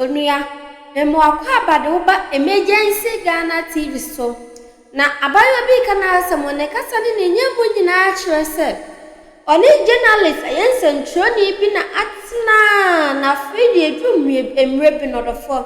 onuya memo akwa abade oba emergency Ghana TV so na abayo bi kana asamone kasa ne nyembo nyina akire se oni journalist ayensentroni bi na atna na fidi edum emre bi no dofo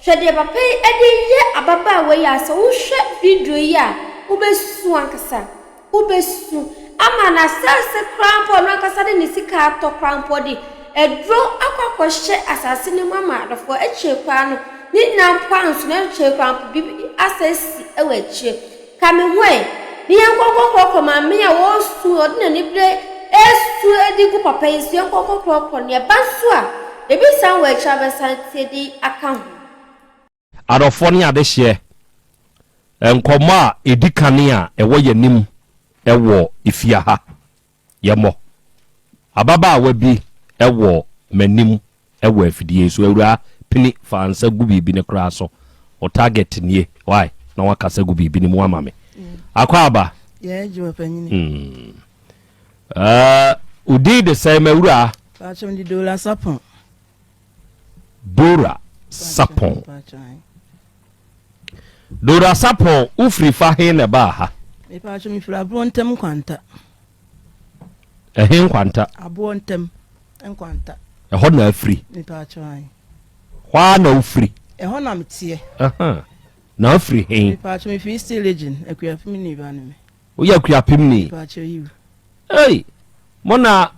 hwede papa edi ye ababa we ya so wo hwe video ya ubesu ankasa ubesu ama na selse crampo no ankasa de nisika to crampo di edro akwakwhye asase ne mama dofo eche kwa no ni na kwanso na eche crampo bi asasi ewache kame hwe ni yankokokoko mama ya wo su odina ni bre esu edigu papa isi yankokokoko ne baso a ebi san we chabe santie di aka ho adofo ne ade hye enkomo a edikane a ewo yanim ewo ifia ha yemo ababa awabi ewo manim ewo afidie so awura pini fansa gubibi ne kra so o target nie why na wakasa gubibi ne mu amame akwa aba ye jiwa panyini udi de same awura pachom di Dora Sapon Dora Sapon ufri fa he ne ba ha me pachom ifra abontem kwanta ehe kwanta abontem enkwanta eho na afri me pachom kwa na ufri eho na mtie na afri he me pachom ifi still legend akuafim ni ba me o ya akuapim ni pachom you hey mona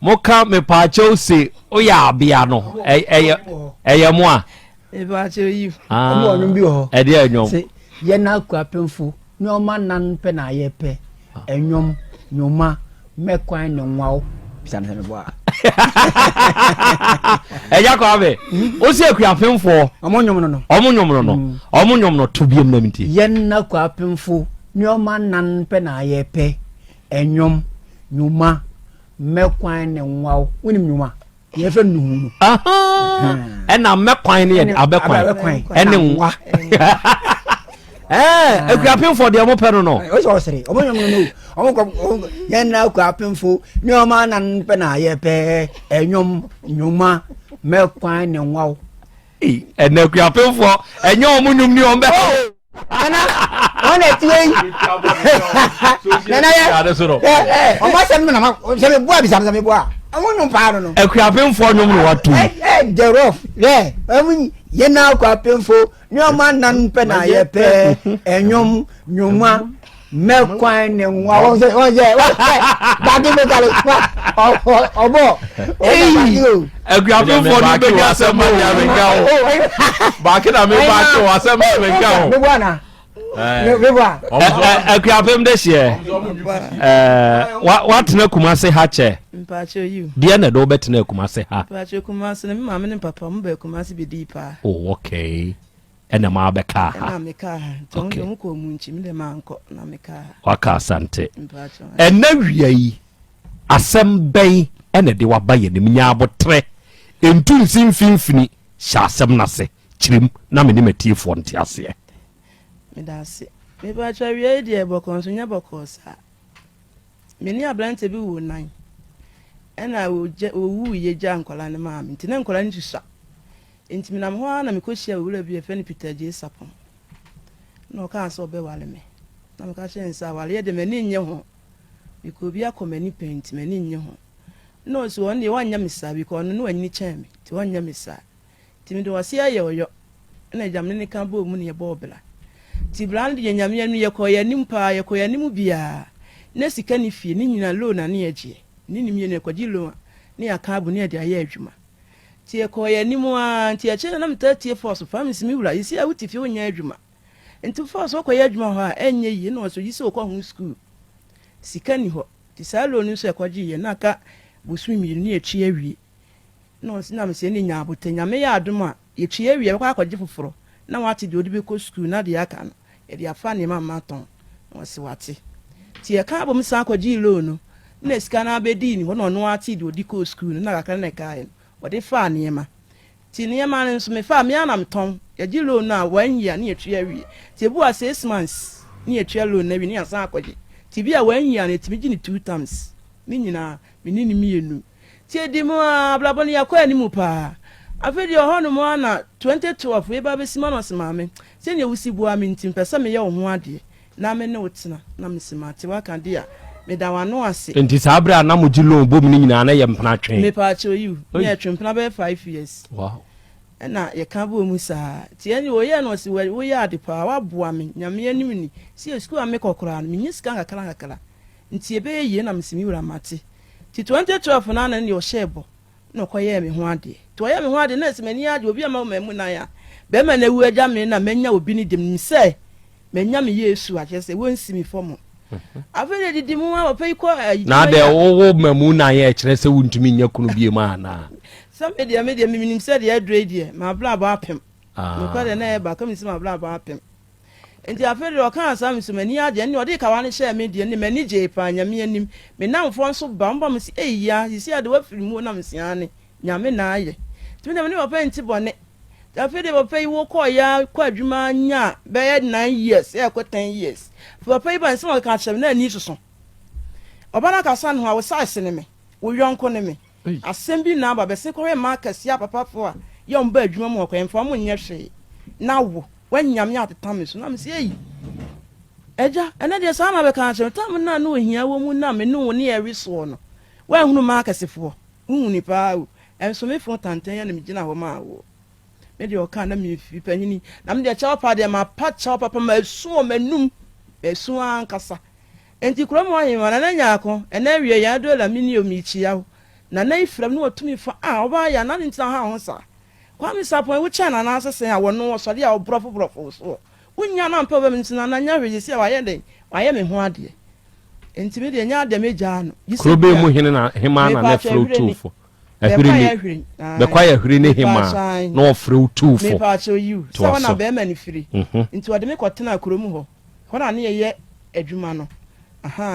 moka me pacho se o ya abia no eye mo a e pachom you omo onu bi ho e de anyom se ye na akuapemfo ni o ma nan pe na ye pe enyom nyoma mekwan ne nwawo bisan se me bo a eja ko abe o se akuapemfo omo nyom no to biem na mti ye na akuapemfo ni o ma nan pe na ye pe enyom nyoma mekwan ne nwawo wonim nyoma ye fe nuhu ena mekwan ne abekwan ene nwa akuapemfo de mo pe no o so sere omo nyom no omo ko ye na akuapemfo ni o ma nan pe na ye pe enyom nyoma mekwan ne nwawo ena akuapemfo enyo mo nyum ni o be ana ona tiwe nana ye o ma sem na ma se me bua bi sam me bua amun pa no akuapemfo nyum no watu jerof amun ye na akuapemfo ni o ma nan pe na ye pe enyom nyuma mekwan ne nwa o se ba di me kale obo akuapemfo ni be ga sem ma ya me ga o ba ke na me ba ke o sem ma me ga o me bua na me bua akuapem de hye what na kumase ha che mpacho you dia na do betena kumase ha mpacho kumase na mama ne papa mo be kumase bi di pa oh okay ena ma be ka ha na me ka ha to ndo ko mu nchi me de manko na me ka waka asante mpacho ena wiai asem ben ena de waba ye nim nya abotre entu nsin finfini sha asem na se chirim na me ne matiefo nte ase me da se me mpacho wiai de bokonso nya bokosa me ni abrante bi wo nan ena owu ye ja nkola ne maami nti ne nkola ntusa nti me nam ho na me kohia wura bi efe ne Peter J Sapon no ka so be wale me na me ka hye nsa wale ye de mani nye ho biko bi akomani paint mani nye ho no so on de wanya misa biko no no anyi chen me ti wanya misa ti me do wase aye oyo na jamne ne kan bo mu ne ye bo bla ti brand ye nyame no ye koya nim pa ye koya nim bia na sika ni fie ni nyina loan na ne ye je ni nimye ne kwaji loan ne akabu ne de aye adwuma ti e koya nimu a ti e che na mtatie force famisi mi wura yisi a wuti fi onya adwuma enti force okoya adwuma ho a enye yi na so yisi okwa hu school sika ni ho ti sa loan nso e kwaji ye na aka busu mi ni echi awie no si na me se ni nya abote nya me ya aduma ye chi awie kwa akwaji foforo na wati de odibe ko school na de aka no e de afa ne mama ton no si wati ti e ka bo msa akwaji loan no na sika na abedi ni ho no ati de odiko school na aka na kai wode fa niema ti niema nso me fa me anam ton ye gi loan na 1 year na etua wi ti ebu a 6 months na etua loan na wi ni asan akwaji ti bi a 1 year na etimi gi ni 2 times ni nyina me ni mienu ti edi mu a blaboni yakwa ni mu pa afedi ohono mo ana 2012 we ba besima no semame se ne wusi bua me ntim pese me ye wo ho ade na me ne wotena na me simate waka de a me da wano ase enti sabra na mo gilo bom ni nyina na ye mpena twen me pa cho you me twempena be 5 years wow na ye ka bo mu sa ti eni wo ye no se wo ye ade pa wa boa me nyame anim ni si school ame kokora no me nyisika ngakala nti ebe ye na me simi wura mate ti 2012 na na ne o shebo no koye me ho ade to ye me ho ade na se mani ade obi ama mamu na ya be ma na wu agya me na menya obi ni dem se menya me Yesu a kyese wonsi mi fomo afele didi mu wa pe ko na de wo mamu na ye kyere se wuntumi nya kunu bie ma na some media minim se de adre die ma bla ba apem no ko de na e ba kam si ma bla ba apem enti afele o kan asam so mani ade ne o de ka wa ne share media ne mani je pa nyame anim me na mfo nso ba mba me si eya si ade wa firi mu na me si ane nyame na aye timi na me ba pa nti bone afele ba pa wo ko ya kwa adwuma nya be 9 years e ko 10 years for pa ba nso ka chem na ani soso obana ka san ho a wo size ne me wo yonko ne me assembi na ba be se ko re market ya papa fo a ye on ba adwuma mu ko emfa mo nya hwe na wo wanyam ya ateta so na me se ei eja ene de sa na be ka chem tam na no ohia wo mu na me no ne e reso no wa hunu market fo hunu pa o enso me fo tantan ya na me gina ho ma wo me de o ka na me fi panyini na me de cha pa de ma pa cha papa ma su o manum esu ankasa enti kromo ayi ma na nya akọ ena wie ya do la mini omi chia na na ifram no otumi fa oba ya na ntina ha ho sa kwa mi sapon wo cha na na asese ya wono wo so de ya obrofo so unya na mpa ba ntina na nya hwe si wa ye den wa ye me ho ade enti me de nya ade me ja no krobe mu hene na hema na na frotufo ahwiri be kwa ya hwiri ne hema na ofre utufo me pa cho you so na be ma ni firi enti wode me kotena kromu ho hona ne ye adwuma no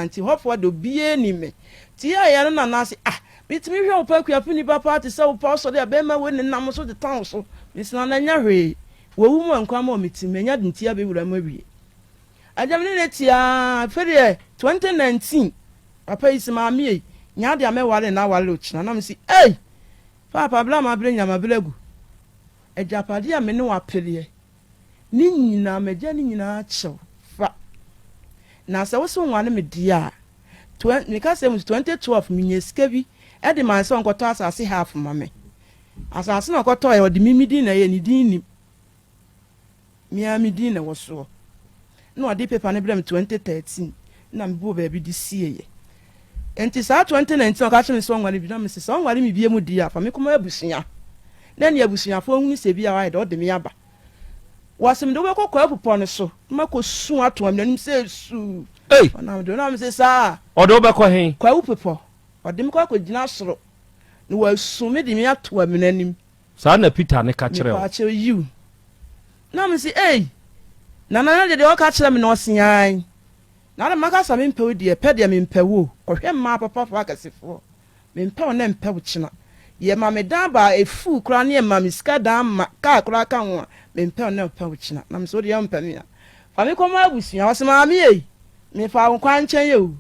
nti hofo do bie ni me ti ya no na se bitimi hwe opa kuafu ni papa ti se opa so de be ma we ni nam so de town so misina na nya hwe wo wu mu ankwa ma omitimi nya dinti ya be wura ma wie ajamni ne ti ya fere 2019 papa isi ma mi nya de amewale na wale ochina na msi papa bla ma bre nya ma blegu ejapade ya me ne wa pere ni nyina meja ni nyina chew na se wo so nwane me dia me ka se 2012 minye skebi e de man se onkoto asase half mame asase na okoto e odi mimidi na ye ni din ni mi din na wo so no odi paper ne blem 2013 na me bo ba bi di sie ye enti sa 2019 o ka che me so nwane bi na me se so nwane me bie mu dia fa me koma abusuya na ne abusuya fo hunu se bi ya wa de odi me aba wasim do we ko apupo ne so mako su ato am nanim se su ona do na me se sa odo be ko hen kwa upepo odem ko akogina soro ne wasu me de me ato am nanim sa na Peter ne ka kire o pa che you na me se na de o ka kire me no sian na maka sa me mpe de pe de me mpe wo ko hwe ma papa fa kasefo me mpe o na mpe wo kina ye ma me dan ba efu kura ne ma me ska dan ma ka kura ka ho me mpe na mpe wo kina na me so de ya mpe me ya fa me ko ma abusuya o se ma me me fa nkwa nchen ye o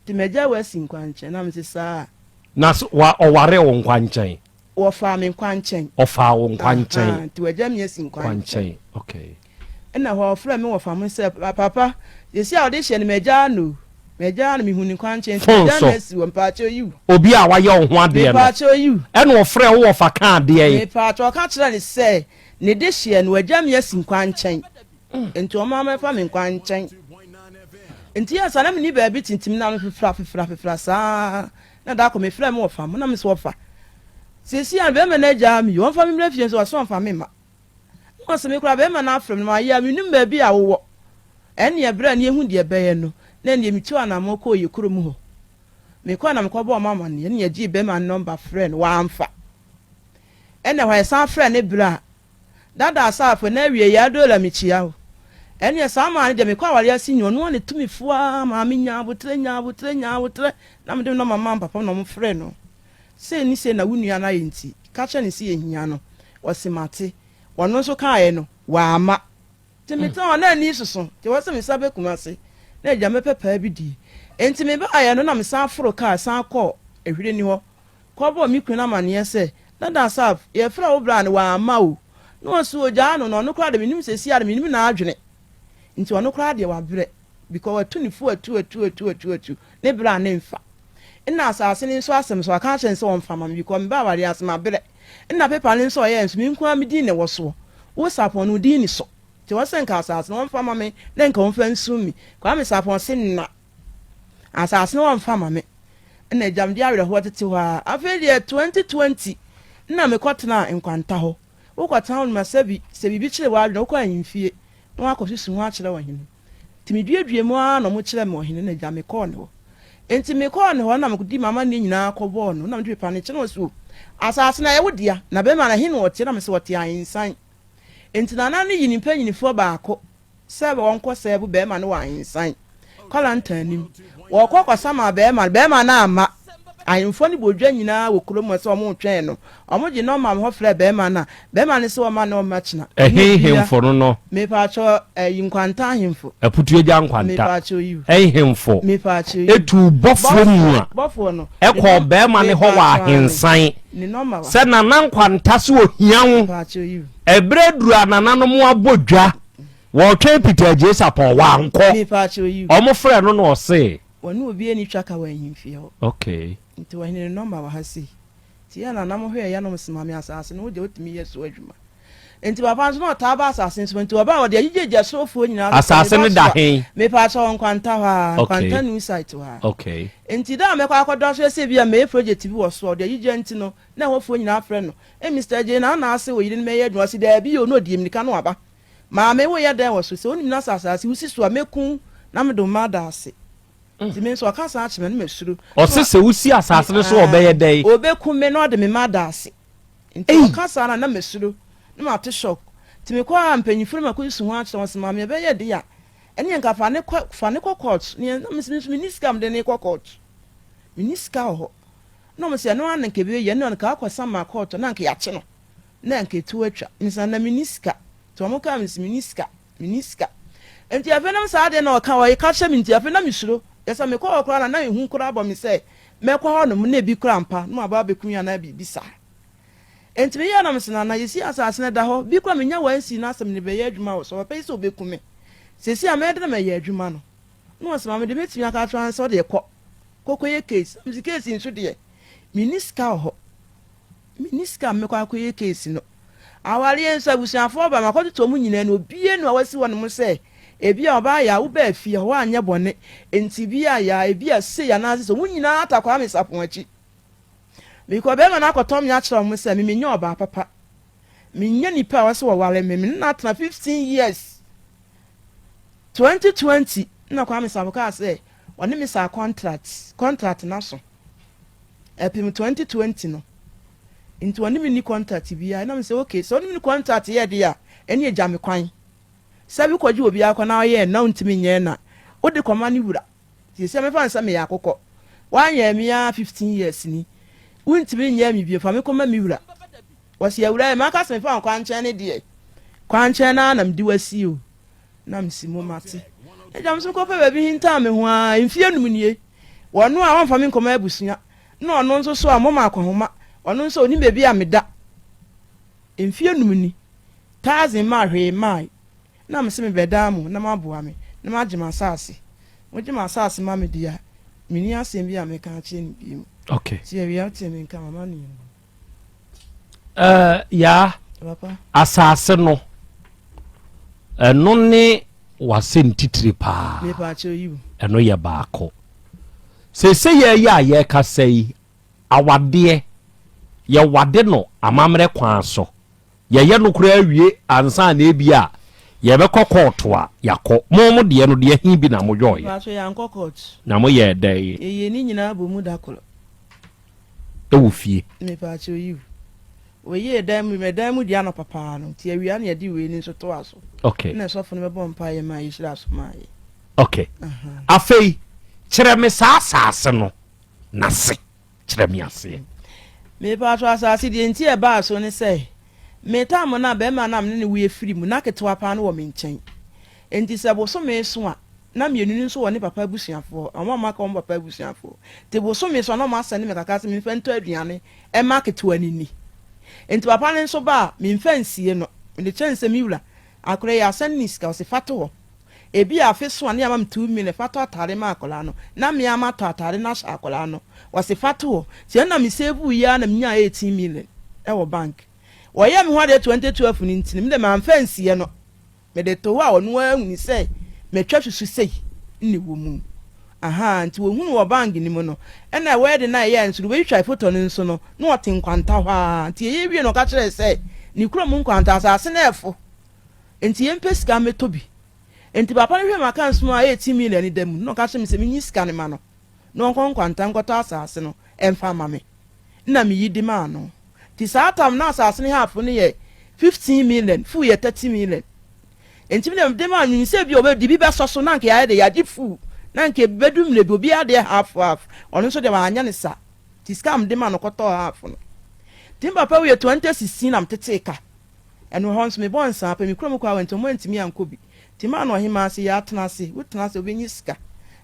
ti meja wa si nkwa nchen na me se sa na wa oware wo nkwa nchen wo fa me nkwa nchen o fa wo nkwa nchen ti waja me si nkwa nchen okay na ho fra me wo fa me se papa ye si audition meja no me huni nkwa nchen ti na si wo mpa cho you obi a wa ye wo ho ade mpa cho you e na ofre wo fa ka ade ye mpa cho ka kire ni se ne de hye no waja me si nkwa nchen enti o ma me fa me nkwa nchen enti ya sana me ni ba bi tintim na me fifra sa na da ko me fra me wo fa mo na me so wo fa sesi an be me na ja mi won fa me mra fie so so fa me ma mo se me kura be ma na afrem no ya me num ba bi a wo ene ye bra ne ehu de be ye no na ne mi tiwa na mo ko ye kuro mu ho me ko na me ko bo mama ne ye gi be ma number friend wa amfa ene wa san friend ne bra dada asafo na wie ya do la mi chia ho ene sa ma ne de me ko awale asi nyo no ne tumi fua ma me nya butre na me de no mama papa no mo friend no se ni se na wunua na yenti ka che ne se ye hia no wosimate wono so kae no wa ama timita na ni soso te wo se me sabe kumase na eja me pepa bi di enti me ba aye no na me san foro ka san ko ehwire ni ho ko bo mi kuna mane se na da saf ye fra wo bra ne wa ama o no so oja no no kra de minim sesi ade minim na adwene nti ono kra de wa brɛ because atu ni fu atu ne bra ne mfa ina asase ni so asem so aka kyen se won fama because me ba ware asem abrɛ ina paper ni so ye nso mi nko am di ne wo so wo sapon no di ni so ti wo sen ka asase no fama me ne nka won fa nsu mi kwa me sapon se na asase no won fama me ina jam di awre ho tete ho afi de 2020 ina me kotena nkwanta ho wo kwata ho ma sebi bi kire wa adwe ko anyimfie no akosusu ho akire wo hene timi duedue mu a no mo kire me wo hene na jam me ko ne ho enti me ko ne ho na me kudi mama ne nyina akɔbɔ no na me pepa ne kire no so asase na ye wodia na be ma na hene wo tie na me se wo tie ansan enti na na ne yini pa yinifo baako sebe won ko sebe be ma ne wa ansan kala ntanim wo kwakwa ma be ma na ama ayimfo ni bodwa nyina wo kromo se omo twɛn no omo gye no ma ho frɛ be ma ne se o ma na o ma kyina hemfo no me pa cho yinkwanta hemfo aputu agya nkwanta me pa cho yi hemfo me pa cho yi etu bofo mu a bofo no ekɔ be ma ne ho wa hensan ni no ma wa se na nkwanta se ohia wo pa cho yi ebre duru anana no mo abodwa wo twɛn Peter Jesa pon wa nkɔ me pa cho yi omo frɛ no no ɔse wonu obi ani twaka wa hemfie ho okay nti wa hene number wa hasi ti ya na nam hwe ya no msimame asase no de otimi yeso adwuma enti papa nso no ta ba asase nso nti oba wo de agyeje sofo nyina asase ne da hen me pa so nkwanta ha nkwanta new site ha okay enti da me kwa akodo so se bia me project bi wo so de agyeje nti no na hofo nyina afre no Mr. J na ase wo yiri me ye adwuma si da bi o no die mnika no aba ma me wo ye da wo so se onim na asase wusi so amekun na me do ma da ase ti me so aka sa achime no mesuru ɔsese wusi asase no so ɔbɛyɛ dɛn obekume no de me madase nti aka sa na mesuru no ma te shock ti me kwa mpanyifuru makosu ho akyerɛ wɔsema me bɛyɛ de ya ɛne nka fa ne court ne miniskam de ne court miniska ho no me se no an nke be ye ne on ka akwasa ma court na nke yache no na nke tu atwa nsa na miniska to mo ka miniska enti afenam sa de na ɔka wɔ ka hye minti afenam misuro yesa me kwa okra na ehu kra bɔ me se me kwa ho no na bi kra mpa no aba bekunya na bi bisa enti me ya na msena na yesi asase na da ho bi kwa menya wansi na asem ne be ya adwuma wo so pe se obekume sesi a me de na me ya adwuma no no asema me de metimi aka transfer de kokoye case mzi case nso de miniska ho miniska me kwa koye case no awari enso abusuafo ba makoto to mu nyina no bie no awasi wo no mo se ebi oba ya wo ba fie ho anya bone enti bia ya ebi ase ya na ase so mu nyina atakwa me sapon achi biko be ma na akotom ya kire mo se me nya oba papa me nya nipa wase wo wale me na atna 15 years 2020 na kwa me sapoka ase woni me sa contract na so epim 2020 no into woni me ni contract bia na me se okay so woni me contract ye de ya eni eja me kwan sabi kwaji obi akwa na ye na ntimi nye na odi koma ni wura ti se me fa nsa me ya akokɔ wanya me ya 15 years ni untimi nye me bi fa me koma me wura wasi ya wura ma ka se me fa kwa nche ne de kwa nche na na mdi wasi o na msimo mate ejam so ko pe ba bi hinta me ho a mfie num nie wono a won fa me koma abusua na ono nso so a moma akwahoma ono nso oni bebi a meda mfie num ni tazin ma hwe mai na mse me bedamu na maboa me na magima asase mogima asase ma me dia mini asem bi a me ka che ni bi okay ti e wi ate me nka mama ni ya papa asase no eno ne wase ntitire pa me pa che yi eno ye baako se ye ya ye ka sei awade ye wade no amamre kwan so ye no kura awie ansa na ebia ye be kokɔto a yakɔ mo de no de hin bi na mo joy pa so ya nkɔkɔt na mo ye dai ye ni nyina bo mu dakolo e wo fie me pa che yi we ye dam me dam dia no papa no ti awia na ye di we ni so to aso okay na so fo no be bɔ mpa ye ma ye shira so ma ye okay afei kyerɛ me sa asase no na se kyerɛ me ase me pa so asase de nti e ba so ni say me tam na be ma na me ne we free mu na ketwa pa na wo me nkyɛn enti se bo so me so a na me nunu so wo ne papa busuafo ama ma ka wo papa busuafo te bo so me so na ma sane me kaka se me fento aduane e ma ketwa nini enti papa ne nso ba me mfansie no me chance mi wura akora ya sannis ka o se fato ebi afi so ane ama 2 million fato atare ma akola no na me ama to atare na sha akola no o se fato ti na me save ya na me nya 18 million e wo bank wo ya me ho de 2012 ni ntini me de ma mfansie no me de to wa onu ahuni sei me twa susu sei ni wo mu aha nti wo hunu wo bank ni mu no e na we de na ye nso we twa photo ni nso no na o tin kwanta hwa nti ye wie no ka kire sei ni kura mu kwanta asase na efo nti ye mpesika metobi enti papa ne hwe maka nso a 18 million ni dem no ka kire me se me nyi sika ne ma no no kwanta nkoto asase no emfa ma me na me yidi ma no ti saatam na asase ne half ne ye 15 million fu ye 30 million enti me dem ma nyi se bi obedi bi be soso na nke ya de ya fu na nke bedum le bi obi ade half ono so de ma anya ne sa ti scam de ma no koto half no tim papa we 2016 am teteka eno hons me bon sa pa me krom kwa wento mo ntimi ankobi ti ma no hima ase ya tenase wutenase obenyi sika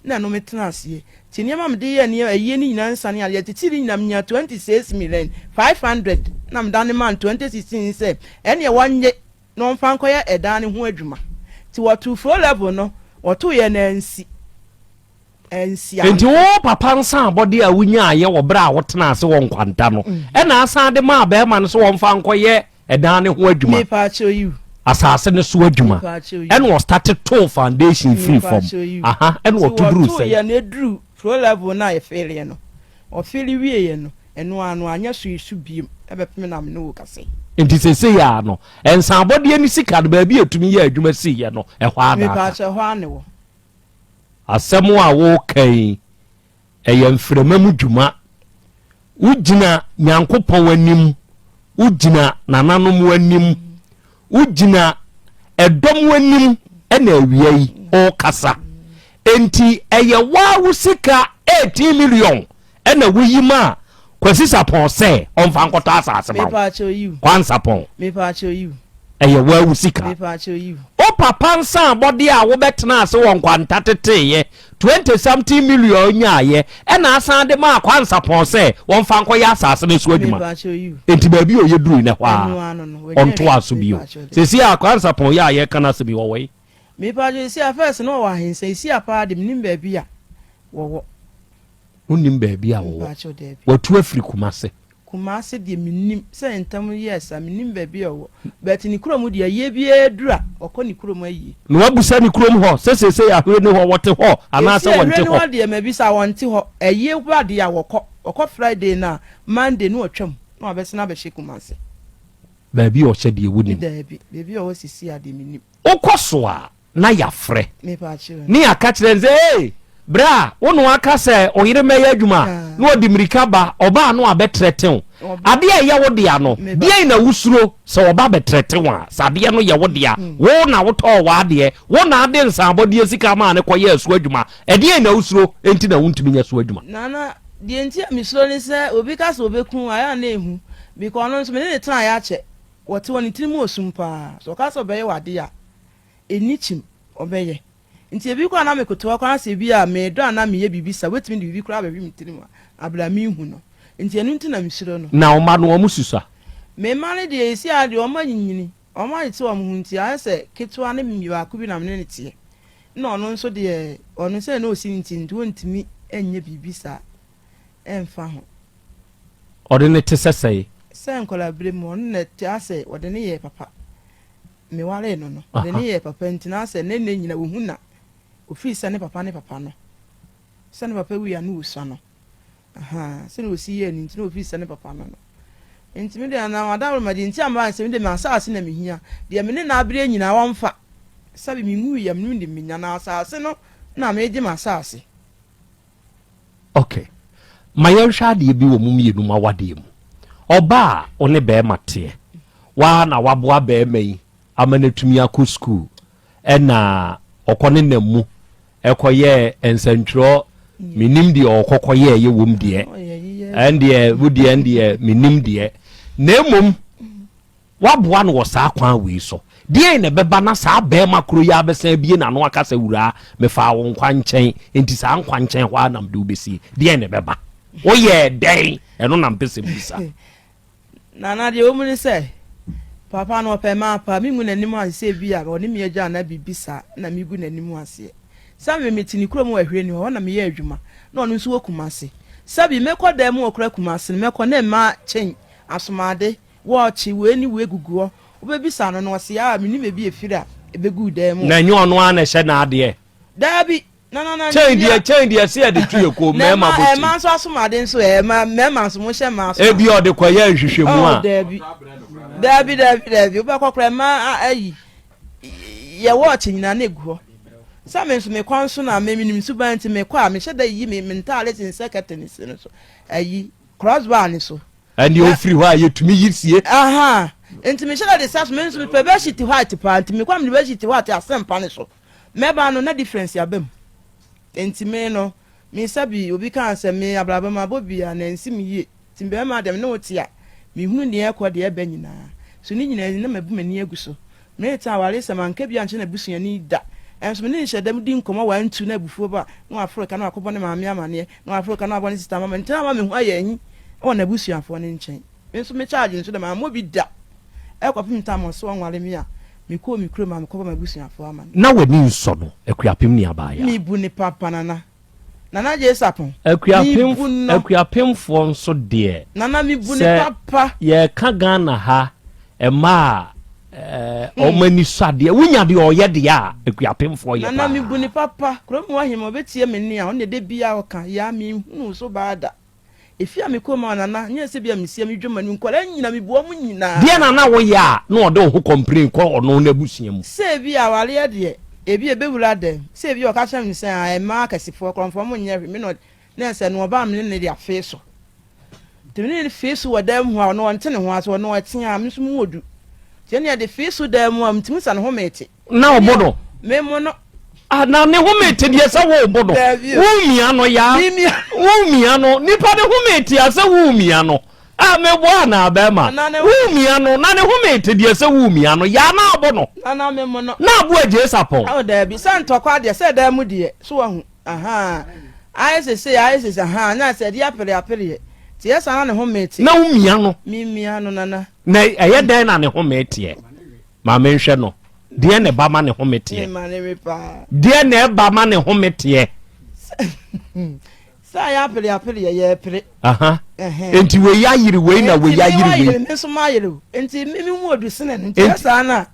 na no metenase ti niam am de ye ne aye ni nyina nsa ne ya titiri nyina nya 26 million 500 na m dan man 2016 se ene wanye no mfa nkoya eda ne ho adwuma ti watu for level no watu ye na nsi enti wo papa nsa abode a wunya aye wo bra wotenase wo nkwanta no e na asa de ma ba ma no so wo mfa nkoye eda ne ho adwuma me pa cho you asase ne so adwuma and was started to foundation free from aha and what to do say ya na dru pro level na e fele no o fele wie ye no eno anu anya so isu biem e be peme na me no ka sei enti sese ya no ensa abode ni sika do ba bi etumi ya adwuma si ye no e hwa me da pa cho hwa ne wo asemu a wo kan eyem fremamu dwuma ugina nyankopon wanim ugina nananom wanim ugina edom wanim ena awiei o kasa enti eye wa sika 18 million ena wuyima kwasisa pon se onfa nkota asase ma me pa cho you kwansa pon me pa cho you eye wa sika me pa cho you o papa nsa abode a wo betena ase won kwanta teteye 20 something million nyaaye ena asan de ma kwansa pon se won fa nko ya asase ne so adwuma enti ba bi o ye duru ne hwa onto aso bio sesi a kwansa pon ya ye kana se bi wo we me pa jo si a first no wa hense si a pa de nim ba bi a wo unim ba bi a wo watu afiri kumase de minim se entam yes a minim ba bi a wo but ni kuro mu de ye bi edura okọ ni kuro mu ayi no wabusa ni kuro mu ho sese ya hwe ne ho wote ho ana se wonte ho no de me bi sa wonte ho eye ba de ya wokọ Friday na Monday no otwam no abesina be shekumase ba bi o hye de wunim ba bi o sisi ade minim okoso a na yafre me pa chi ni aka kire nze bra wonu aka se oyeremaya adwuma no odimirika ba oba no abetreten ade a ye wode ano bia na wusuro se oba betreten wa sade no ye wode a wo na woto wa ade wo na ade nsa abode sika ma ne koye asu adwuma ade na wusuro enti na wuntumi nya asu adwuma nana de enti misuro ni se obi ka se obekun aya na ehu because no so me ne tran ya che wote woni tirimu osumpa so ka so beye wade a enichim obeye nti ebi kwa na mekoto kwa se bi a me do na me ye bibisa wetimi de bibi kura ba bi mitirimu abla mi hu no nti enu nti na misuro no na o ma no o mususa me ma ne de esi ade o ma nyinyini o ma ite o mu nti a se ketwa ne miwa ku bi na me ne tie na ono nso de ono se na osi nti ndo ntimi enye bibisa emfa ho ode ne te sesei se nkola bremu ono ne te ase ode ne ye papa me wale no no ode ne ye papa nti na ase ne ne nyina wo hu na ofisa ne papa no se ne papa wi ya no usa no aha se no osi ye nti no ofisa ne papa no nti me de na wadawro ma de nti amba se me de ma asase na mehia de me ne na abre nyina wonfa sabi mi ngu ya me de menya na asase no na me de ma asase okay mayen hwade bi wo mumienu ma wade mu oba one be mate wa na waboa be mai amanatumi akọ school ena okone namu ekoye ensentro minim de okokoye ye wom de ende wudi ende minim de nemum waboa no wosa akwan wi so de na beba na sa be makro ya besa bie na no akasa wura me fa wo nkwanchen enti sa nkwanchen hwa nam de obesi de na beba oye den eno nam pese bisa Nana de omuni say papa no pe ma pa mi ngu nanim ase bia oni me agya na bibisa na mi gu nanim ase sabe metini kuro mu ahwe ni ho na me ye adwuma na onu nso wokumase sabe mekoda mu okura kumase meko na ma chen asomade watch we ni we guguo obebisa no no se ya me ni me bi efira ebegu da mu na nyo ono ana hye na ade dabi na chen dia se ade tuye ko mema boti ma so asomade nso ma mema nso mo hye ma so ebi ode koya hwehwemu a dabi obekokra ma ayi ye watch nyina na eguo Some me consul na me minim suban ti me kwa me sheda yi me mentale tin secretary so ayi crossbar so and you free why you to me yisie aha enti me sheda the sas me so pe be shit white pa enti me kwa me be shit white asempa ne so me ba no na difference ya bem enti me no me sabi obi kan se me abraba ma bobia na nsi me yi ti be ma dem no tia me hunu ne ekọ de eba nyina so ni nyina na mabu mani aguso me ta wale se manka bia nche na busuani da enso me nche dem di nkomo wa ntu na bufuo ba no Africa na akobọ ne maame amane no Africa na abone sister mama ntina ma me hu aye anyi e na busuafo ne nchen enso me charge nso de ma mo bi da e kwa pim ta mo so nwale me a me ko me kuro ma me ko ma busuafo amane na wani nso no akuapem ni abaya mi bu ni papa nana je sapon akuapemfo nso de nana mi bu ni papa ye ka Ghana ha ema omani sade wunya de oye de a akuapemfo ye nana mi bu ni papa kro mu ahim obetie me ni a on de bia oka ya mi hu so baada efia me ko ma nana nya se bia mesia me dwuma ni nkwala nyina me bu omu nyina de nana wo ya na ode ho complain ko ono na busia mu se bia wale de ebi ebewura dem se bia o ka kyem se a ma kasifo kronfo mo nya me no na se no ba me ne de afe so temini fe so wadam ho no wonte ne ho aso no watia me so mu wodu tiene de fe so dam ho amtimu sa ne ho mete na obodo me mo no na ne ho mete de se wo obodo wo mia no ya wo mia no nipa de ho mete asa wo mia no a me bo na abema wo mia no na ne ho mete de se wo mia no ya na obodo na me mo no na bo aje sapon o da bi santo kwa de se dam mu de so wa hu aha ayese aha na se de apere ti esa na ne ho mete na wo mia no mi mia no nana na eye den na ne ho mete ma me nhwe no de ne ba ma ne ho mete de ne ba ma ne ho mete sa ya apere ye pere aha enti we ya yiri we na we ya yiri we me so ma yiri enti mi mu odu sene enti esa na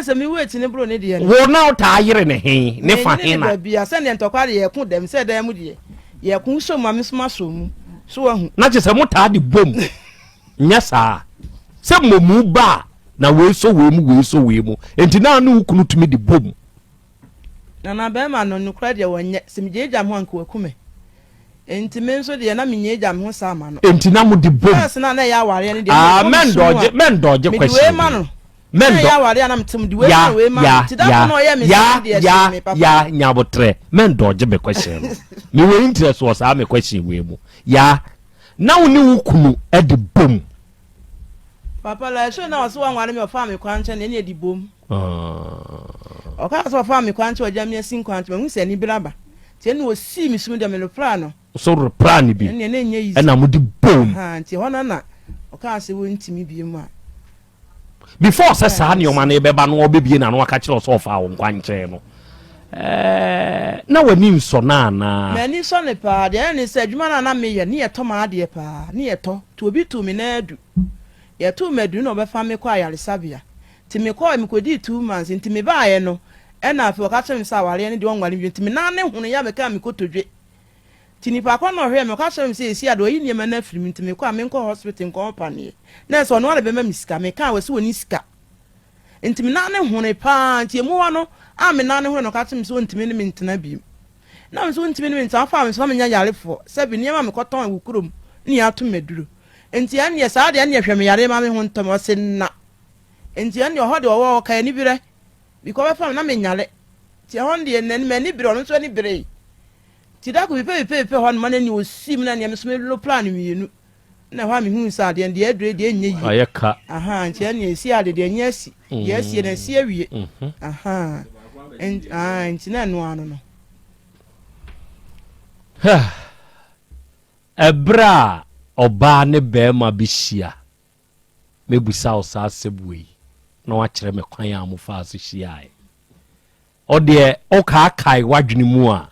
se mi wait ne bro ne de wo na o ta yiri ne he ne fa he na bia se ne ntokwa de ye ku dem se dem mu de ye ku so ma me so ma so mu so wa hu na che se mo ta de bom nya sa se mo mu ba na we so we mu enti na no ukunu tumi de bom na be ma no nukra de wonye se mi jeja ho anka wakume enti men so de na mi nyeja me ho sa ma no enti na mo de bom na ya ware ne de men doje question we ma no men ya ware na mtem de we ma ti da no ye me ya nyabotre men doje be question me we interest was am question we mu ya na woni ukunu e de bom papa la so na waso wanware me ofa me kwanche na e di bom o ka so ofa me kwanche o jamia sin kwanche me hu se ni braba tie na o si mi sum de me no plano so plan bi e na mo di bom ha tie hona na o ka se wo ntimi bi mu a before say sa ne o ma na e be ba no obebie na no aka kire so ofa wo kwanche no na wani nso na mani so ne pa de ne se adwuma na me ye ne yeto ma ade pa ne yeto to obi to me na adu yeto madu no be fa me kwa yaresabia ti me kwa me kodi 2 months nti me ba ye no e na afi oka chem sa ware ne de onware bi nti me na ne hunu ya me ka me kotodwe ti ni pa kwa no hwe me ka chem se esi ado yi ne me na firi nti me kwa me nko hospital nko pane na so no wale be ma misika me ka wasi woni sika nti me na ne hunu pa nti emu wa no a me na ne hunu no ka chem se ntimi ne me ntena bi na me so ntimi ne me ntena fa me so me nya yarefo se bi ne ma me koton awukurom ni ato meduro enti an ye sa de an ye hweme yare ma me ho ntom o se na enti an ye ho de wo ka ni bire because fa na me nyale ti ho de ne me ni bire ono so ni bire ti da ko pe ho no ma ni o sim na ne me so me lo plan mi nu na ho me hu sa de adre de enye yi ayeka aha enti an ye si ade de enye asi ye si na si awie aha enti na no ano no ebra oba ne be ma bishia mebusa o sa sebui na wa kire me kwan a mo fa so hyiae o de o ka kai wadwene mu a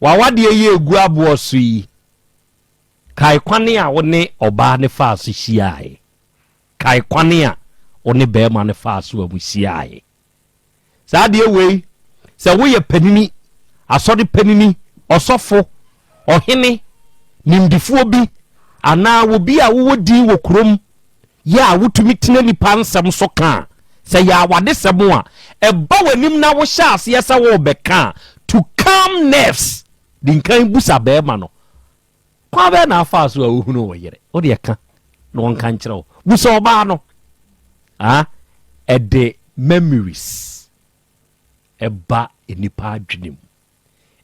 wa wade ye egu abo so yi kai kwane a wo ne oba ne fa so hyiae kai kwane a wo ne be ma ne fa so amu hyiae sa de we se wo ye panini asode panini osofo ohene nimdifuo bi ana wo bi a wo din wo krom ya wotumi tena nipa nsem so ka se ya wade semo a eba wanim na wo sha ase yesa wo beka to calm nerves din kan busa be ma no kwa be na afa so a wo hunu wo yere wo de ka no won kan kire wo busa oba no ede memories eba enipa adwenem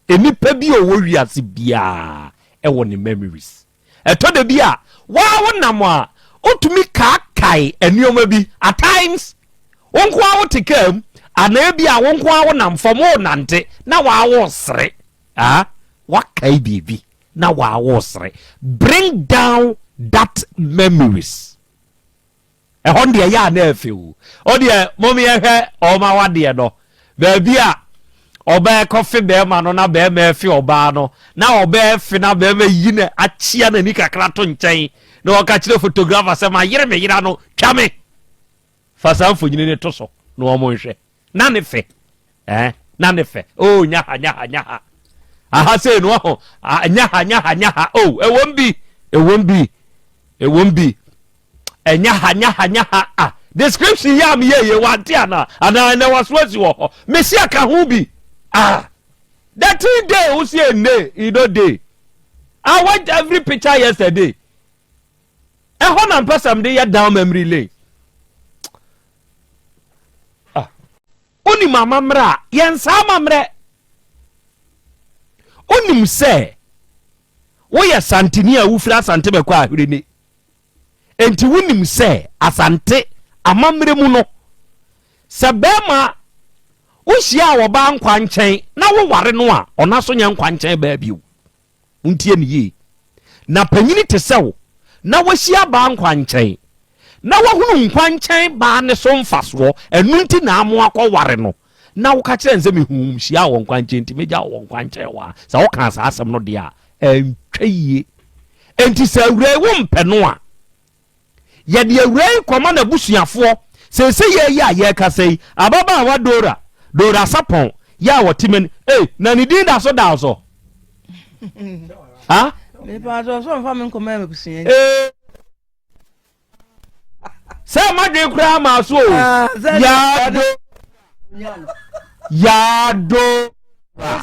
enipa bi o wo wiase bia wo ne memories eto de bia wa wonam a otumi kai enioma bi at times wonko a wotekam ana bia wonko a wonam famo nante na wa wo sere wa kai bibi na wa wo sere bring down that memories honde ya na afewu ode momi ehwe o ma wade no ba bia oba kofi be ma no na be ma efi oba no na oba efi na be ma yi na achia na ni kakra to nchen na waka kire photographer se ma yire me yira no twame fasa mfonyine ne to so no omo nhwe na ne fe na ne fe oh nyaha aha se no ho nyaha oh ewombi nyaha description ya me ye wante ana na waswasi wo mesia ka hu bi that 3 day who see a day you know day I watched every picture yesterday and when I'm person dey down memory lane oni mama mra yensa mamre onim se wo ye santini a wo fira sante be kwa ahwere ni enti wonim se asante amamre mu no se bema wo hia wo ba nkwa nchen na wo ware no a ona so nya nkwa nchen ba biu untie ni yi na panyini te sewo na wo hia ba nkwa nchen na wo hunu nkwa nchen ba ne so mfaso enu nti na amo akọ ware no na wo ka kire nse me hum hia wo nkwa nchen ti meja wo nkwa nchen wa sa wo kan sa asem no de a entwaye enti sa wure wo mpe no a ye de wure koma na busuafo se ye ya ye ka sei ababa wa dora sapon ya wotimen na ni din da so me pa so mfa me nkoma me busuan se ma de kura ma so ya do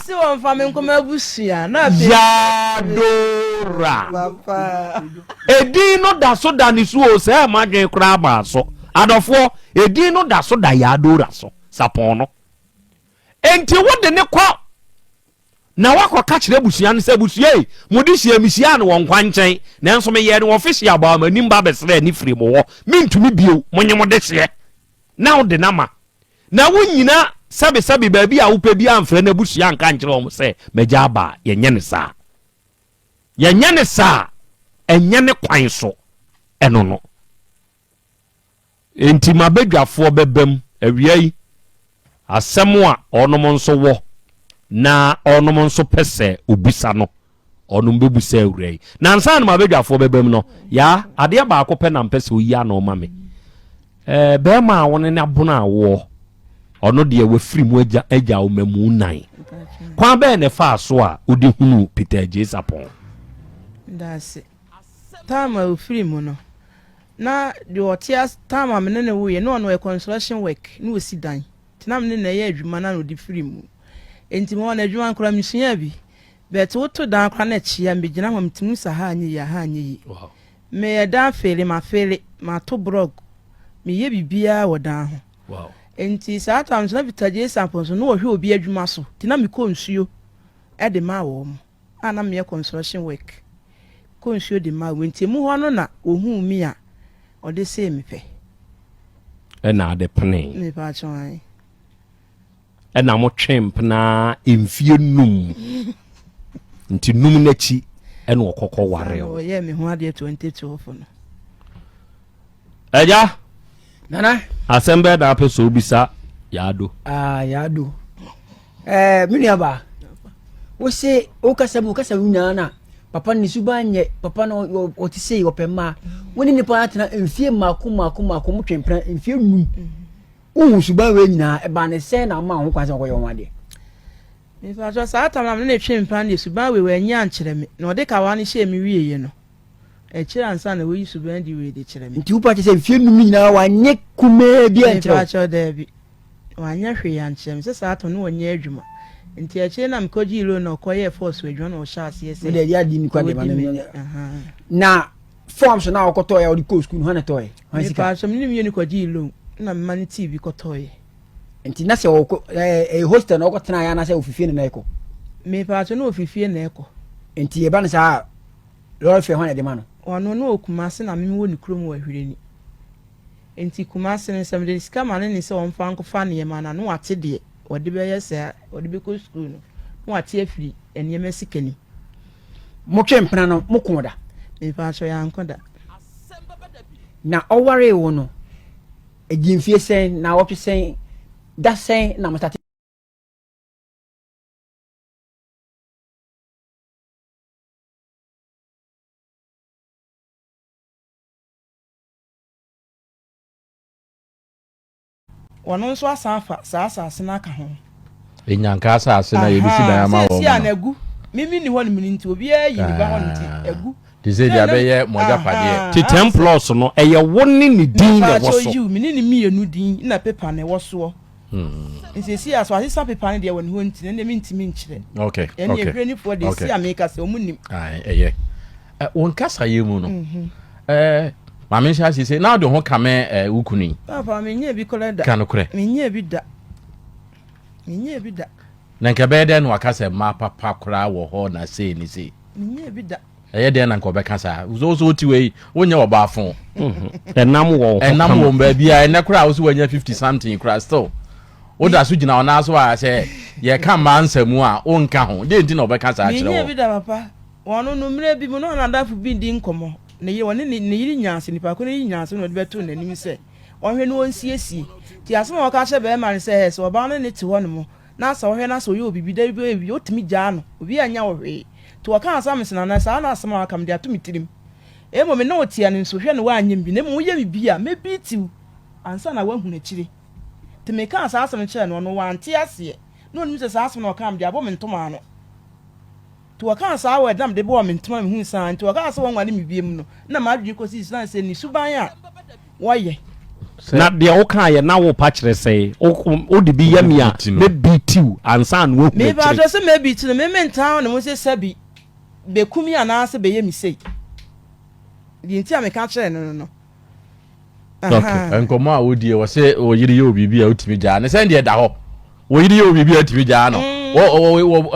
si won fa me nkoma busuan na be ya dora papa edin no da so da ni so se ma de kura ma so adofo edin no da so da ya dora so sapon no enti wode ne kwa na wakọ ka kire busuan se busuye mudi hia misia no won kwanchen na enso me ye no official aba ma nimba besre ni firi mo mintumi bio monyemode hye na wode na ma na wonyina sabe baabi a wopɛ bi amfra na busuan ka nkire wo se meja aba yenye ne sa enye ne kwan so eno no enti mabadwafo bebam awiai asɛm a ɔnom nso wɔ na ɔnom nso pɛsɛ obusa no ɔnom bebusa awurai na nsa no mabadwafo bebam no ya ade ba akopɛ na mpɛsɛ oyi ana ɔma me bɛma a wone ne abono awo ɔno de wafiri mu agya wo mamu nan kwa bɛ ne fa so a odi hunu Peter Jesapon ndase tama ofiri mu no na de otias tama me ne wo ye no no construction work no osi dan na me ne ye adwuma na no di firi mu enti mo na adwuma nkora misua bi bet wo to dan kwa na chia me gina ho mtimu sa ha anyi ya ha anyi wow me ye dan fele ma to blog me ye bibia wo dan ho wow enti sa times na vitaje sample so no wo hwe obi adwuma so ti na me ko nsuo e de ma wo mo ana me construction work ko nsuo de ma wo enti mu ho no na ohun mi a o de se me pe e na de pene me pa chon na mo twemp na emfie num nti num na chi na okokọ ware o ye me ho ade 22 fo no Eja nana asembe da pe so bisa yado yado miniaba wo se o kasa na papa ni suba nye papa no o ti sei opema woni ni pa atena mfie mako mo twempra mfie num wo suba we nyina e ba ne se na ma ho kwase ko yo wade me fa so sa atama ne twempra ne suba we nya ankyere me na ode ka wa ne hye me wieye no e kira ansa na we suba ndi we de kire me nti wo pa se mfie num nyina wa nye kume bi ankyere fa cho da bi wa nya hwe ya ankyere me se sa ato no wonye adwuma nti akyere na mkoji ilo na okoye force wedwa na o sha ase ese de ya di ni kwa de na forms na okoto ya odi ko school hana toy han sika pa so mini mi kwaji ilo na mani TV kotoye nti na se o hostel na okotena ya na se ofifie na eko me pa so na ofifie na eko nti e ba na sa lo fe hana de ma no ono na okumase na mimi woni krom wa hwireni nti kumase ne sam de sika ma ne se on fa nkofa ne ma na no ate de odi be yesa odi be ko school no ate afiri enye sikani mo twempena no mo koda me pa so ya nkoda na oware wo no ejimfie sen na wotwe sen da sen na mo start wono nso asafa saasa na ka ho enyanka asase na yebisi dan ma wo si anagu mimi ni ho ni mini nti obi ayi ni ba ho nti agu dize dia be ye moja pade ti 10 plus no eye woni ni din na wo so you mini ni mienu din na paper na wo so nti si aso asisa paper ne dia woni ho nti na mi ntimi nkyere okay eni ehwe ni for de si ameka se omunim eye won kasa yemu no mama sha si say now de ho kame ukuni papa menye bi koleda kanokure menye bi da na nke be de no akasa ma papa kura wo ho na say ni say menye bi da eye de na nko be kasa zo ti we wonye oba fon enam wo ba bia ene kura wo so wanya 50 something kura still o da so gina ona so a say ye ka ma ansamu a o nka ho de nti na obe kasa a kire wo menye bi da papa wono no mre bi mo no na dafu bi di nkomo ne ye woni ne yiri nyanse nipa ko ne yiri nyanse no de beto nanim se ohwe no onsiesie ti asema wo ka hye be ma ne se he so oba no ne ti ho no mo na sa ohwe na so ye obibi da bi otimi gya no obi anya ohwe to wo ka asa mesena na sa na asema aka me de ato mitirim emo me na otia ne so hwe no wa anyem bi ne mo ye bibi a me bi ti ansa na wa hu na chire te me ka asa asem kire no no wa ante ase no nim se sa asem na ka me de abo me ntoma no to waka sa awe dam de bo me ntoma me hu san to waka sa wonwane me biem no na ma adwi ko si san se ni suban a woye na de o kan ye na wo pa kire sei o de bi yam ya me bitiu ansan wo me ba do se me bitiu me mentan no mo se sabi be kumi ana se be yemi sei di nti a me ka kire no okay enkomo a odie wo se o yiri ye obibi a otimi ja ne se de da ho wo yiri ye obibi a otimi ja no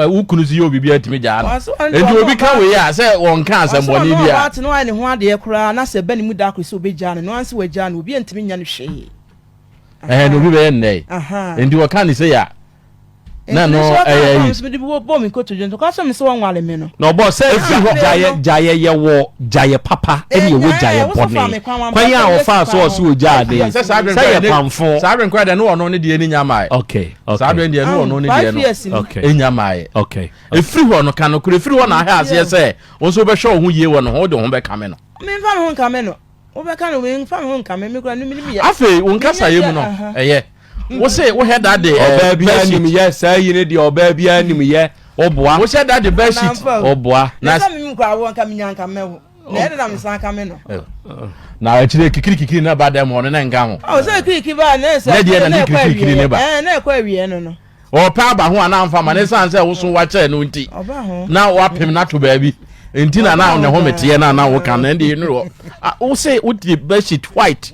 ukunu si obibi atimi ja no enti obi ka we ya se won ka asemboni bia what no ai ne ho ade kura na se bani mu da akro se obi ja no anse we ja no obi antimi nya no hwe no bi be nne enti wo ka ni se ya na no me de bo mi ko to jonto ka so me se won wale me no no bo se jaye ye wo jaye papa eni wo jaye boni kwan ya wo fa so wo ja de se ye pamfo sabren kwa de no ono ne de ni nyamai okay sabren de no ono ne de no okay enyamai okay efiri ho no kan no kure efiri ho na ha ase se wo so be hwe ho yie wo no ho de ho be kame no me fa ho kame no wo be ka no we fa ho kame me kura no mi ya afi won kasa ye mu no eye wo say wo head that day oba bia nim ye say yire de oba bia nim ye oboa wo say that the bed sheet oboa na say mi kwa wo nka mi nyanka mewo na ede na mi san ka me no na achire kikiri na ba dem ho na nka ho o say kikiri ba na say na de na kikiri ne ba na kwa wie no o pa ba ho ana mfa ma ne san say wo so wa che no nti na wa pem na to ba bi nti na na ho metie na wo kan na de no wo say wo the bed sheet white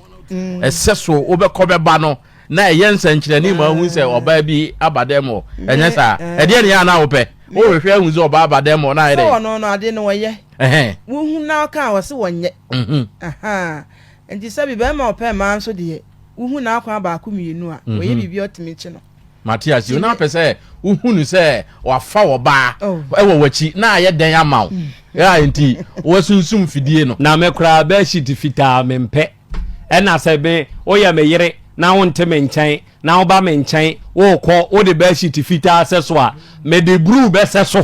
excesso wo be ko be ba no na yensa nkyerani ma hu se oba bi abademo enye sa e de ne ya na wo pe wo hwehwe hu se oba abademo na ere so no ade no ye wo hu na ka wo se wonye enti sabi be ma opa ma so de wo hu na akwa ba ku mienu a wo ye bibi otimi chi no Matias you na pese wo hu nu se wafa wo ba e wo wachi na ye den amaw ya enti wo sunsum fidie no na me kra ba sheet fita mempe ɛna sɛ be oyɛ me yere na wonte me nkyɛn na woba me nkyɛn wokɔ wode bɛhyi ti fitaa sɛ so a mede bru bɛsɛ so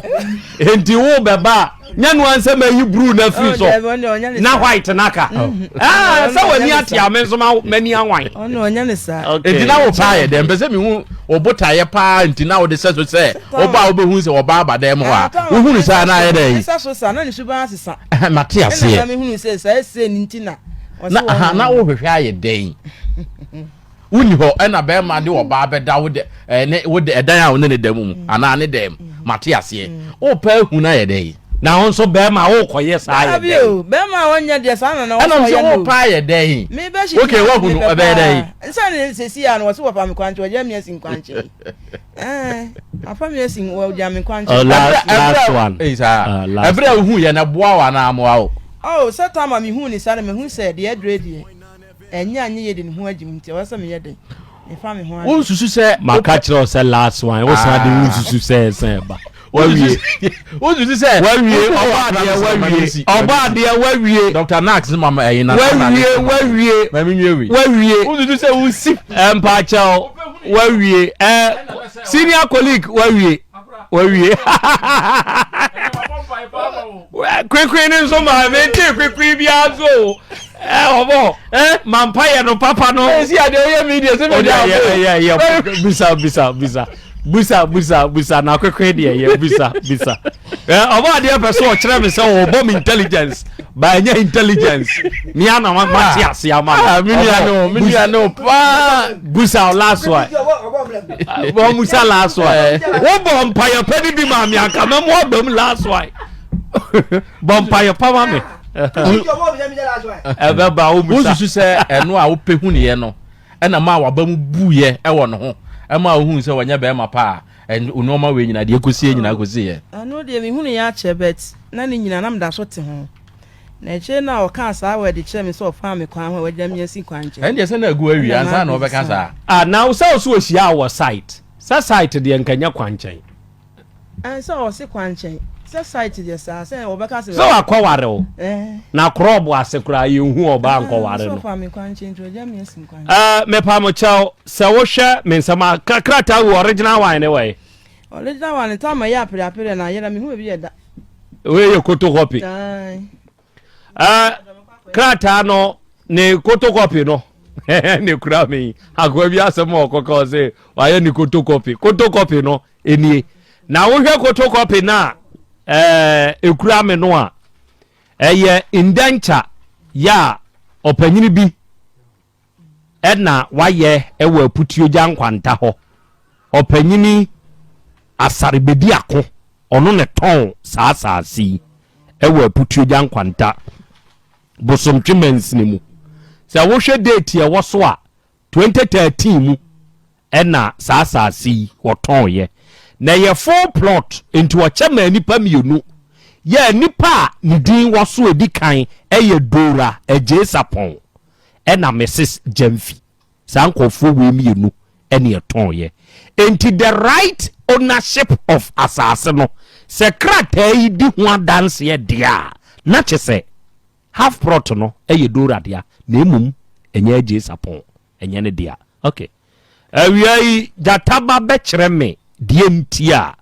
enti wo bɛba nya no ansɛ ma yi bru na fi so na white naka sɛ wani ate ame nso ma mani anwan ono onya ne sa enti na wo pa ye dem pese me hu obotaye pa enti na wo de sɛ so sɛ oba obehu sɛ oba abadam ho a wo hu sa na ye dai sa so sa na ni suba asesa mate ase na me hu sɛ sa ese ni ntina na wo hwehwe aye den uni ho na be ma de oba abeda wo de ne wo de edan a wo ne dem mu ana ne dem mate ase wo pa hu na ye dai na ho nso be ma wo koye saa ye den be ma wonya de sa na wo koye wo pa ye den me be shi okay wo hu no be den nsa ne se si ya no wo so pa me kwanche wo ja me asin kwanche afa me asin wo ja me kwanche last one isa every hu ye na boa wa na amoa o oh setama me hu ni sa me hu se de adrede enya anye ye de ne hu agim nti wo se me ye de e fa me hu wo susu se maka kire se last one wo sa de wo susu se ba wawie wo susu se wawie oba de wawie Dr. Nax mama na wawie mami nwewi wawie wo susu se wo si empa chao wawie senior colleague wawie kwekwe ni nso ma mente kwekwe bi azo obo mampa ye no papa no si ade oye media se me busa na kwekwe de ye busa obo ade person o kire me se o bomb intelligence ba nya intelligence ni ana ma ti ase ama mini ano pa busa last one bo musa last one wo bomb pa ye pedi bi ma mi aka me mo bam last one bomb ye pa ma me ebe ba o musa wo susu se eno a wo pehu ne ye no na ma waba mu buye e wo no ho e ma wo hu se wanya be ma pa onoma we nyina de ekosie nyina kosie ano de me hu ne ya chebet na ne nyina nam da so te ho na che na o kan sa we de che me so fa me kwan ho we jam yesi kwanche de se na agu awi ansa na obeka sa na wo so ohia wo site site de nkanya kwanche so o se kwanche site de sa se obeka se so akwaware o na krobo asekura ye hu oba ankoware no so fa me kwanche ntro jam yesi kwanche me pa mo chao se wo hwe me nsama krata wo original wine ne we original wine ta ya apere na yera me hu bi yeda we ye photocopy krata no ne photocopy no ne kura me agwa bi asem okoko se wa ye ni photocopy no enie na wo hwe photocopy na ekura me no a eye indenture ya opanyini bi na waye ewa putuo jankwanta ho opanyini asarebedi ako ono ne ton saasasi ewa putuo jankwanta bosomtwemens ne mu se wo hwe date ye wo so a 2013 mu na saasasi wo ton ye na ye full plot into a chama nipa mienu ye nipa ni din waso edikan eye dora ejesapon na Mrs Jemfi sankofo we mienu ene eton ye enti the right ownership of asase no secretary yi di ho adanse ye dia na chese half plot no eye dora dia na emum enye ejesapon enye ne dia okay awiai jataba be kire me die ntia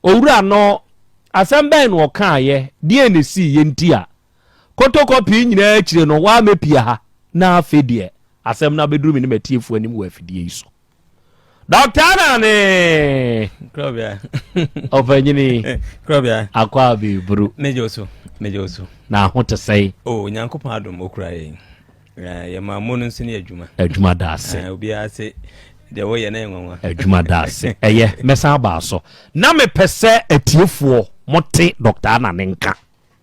owura no asemben no kan ye die ne si ye ntia photocopy nyina akire no wa mepia ha na afedie asem na beduru me ne matiefu anim wa afedie iso doctor na ne krobia ofanyini krobia akwa bi buru nejoso na hote sei nyankopon adom okura ye mamonu nsini adwuma da ase obi ase de wo ye na enwanwa adwuma da ase eye mesa ba so na me pese atiefuo mote doctor na nenka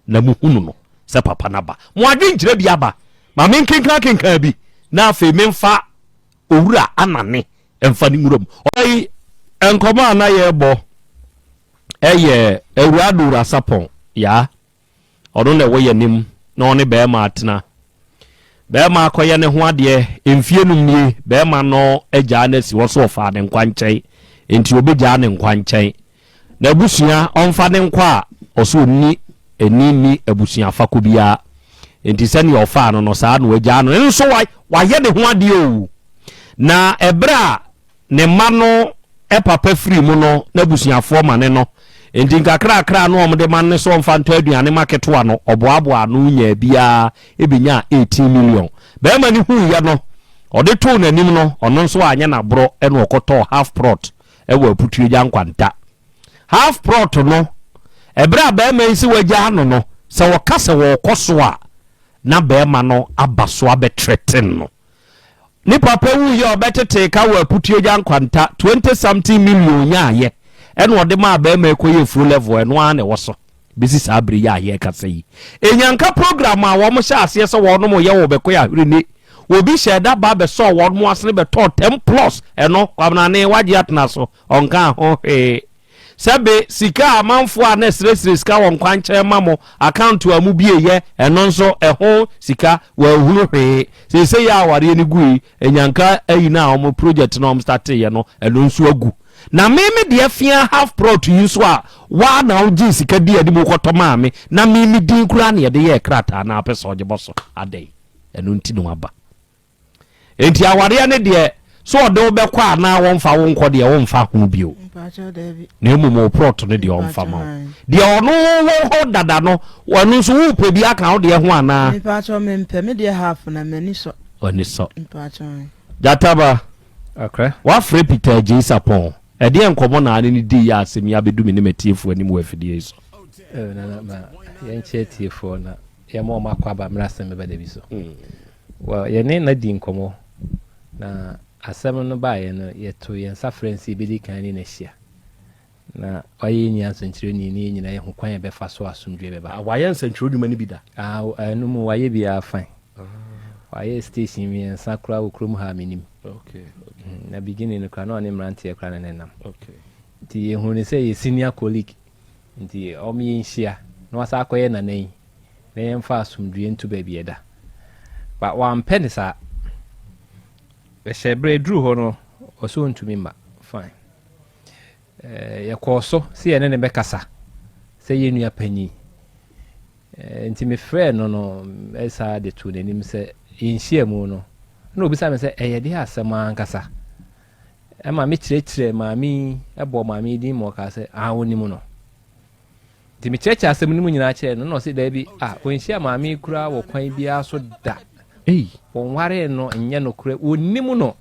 na muhunu no se papa na ba mo adwen kire bi aba ma men kenka bi na afa memfa owura anane emfa ni murom oyi enkoma na ye bo eye ewura dura sapon ya ono na wo ye nim na one be ma atena be ma akoye ne ho ade emfie num nie be ma no agya na si wo so fa ne nkwankyɛn enti obegya ne nkwankyɛn na busua onfa ne nkwa oso ni eni ni abusua fa ko bia enti sani ofa no saa no agya no nso wa ye de ho ade o na ebra ne ma no papa free mu no na busuafo ma ne no enti nkakra no omde man ne so mfa nto aduane maketo no oboaboa no nya bia ebenya 18 million be ma ni hu ya no ode to nanim no ono nso anya na bro e no okoto half prot e wa putu agya nkwanta half prot no ebra be ma isi wagya no se wokase wo koso a na be ma no abaso abetreten no ni papa wu ye obetete ka wa putu agya nkwanta 20 something million nya ye eno ode ma ba ma ekoye full level eno a ne woso bisi sabri ya ye kasa yi enyanka program a wo mo sha ase se wo no mo ye wo be koya hwene obi sheda ba be so wo mo asne be to 10 plus eno kwabna ne waje atna so onka ho sebe sika amanfo a na sresre sika won kwanche mamo account wa mu bieye eno nso eho sika wa huru hwe se ya aware ni gui enyanka ayi na omo project no start ye no eno nso agu na mimi de afia half pro to use wa na oji sika di ade mo koto maame na mimi din kura na de ye krata na apese oje boso adai eno nti no aba enti aware ne de so de obekwa na wonfa wonko de wonfa hu bio na emu prot ne de wonfa ma de ono wo dada no wonu so wo pe bi aka wo de ho ana mi pa cho me mpe me de half na mani so oni so pa cho jataba okay wa free Peter J Sapon e de enkomo na ani ni di ya asem ya bedu me ne metiefo ani mu afidie so na ma yen chetiefo na ye mo makwa ba mrasem be da bi so well ye ne na di nkomo na asem no ba ye no ye to ye safrensi bi di kan ni na hia na oye nya sanchire ni nyina ye ho kwan be fa so asomdwe be ba wa ye nsanchiro duma ni bi da anu mu wa ye bi afan wa ye station mi sakura okrum ha minim okay na beginning no kra no ne mrante ye kra na nenam okay ti ye hu ni say ye senior colleague nti o mi nhia no wasa akoye na nan na ye mfa asomdwe ntu ba bi eda ba wa mpene sa be shebre dru ho no o so ntumi ma fine ye koso si ye ne be kasa se ye nua panyi nti me frɛ no esa de to nanim se inhia mu no na obi sa me se eye de asema ankasa e ma me kyerɛkyerɛ maami ebo maami din mo ka se woni mu no nti me kyerɛkyerɛ asɛm ni mu nyina kyerɛ no na o se da bi onhia maami kura wo kwan bia so da wonware no enye no kura wonimu no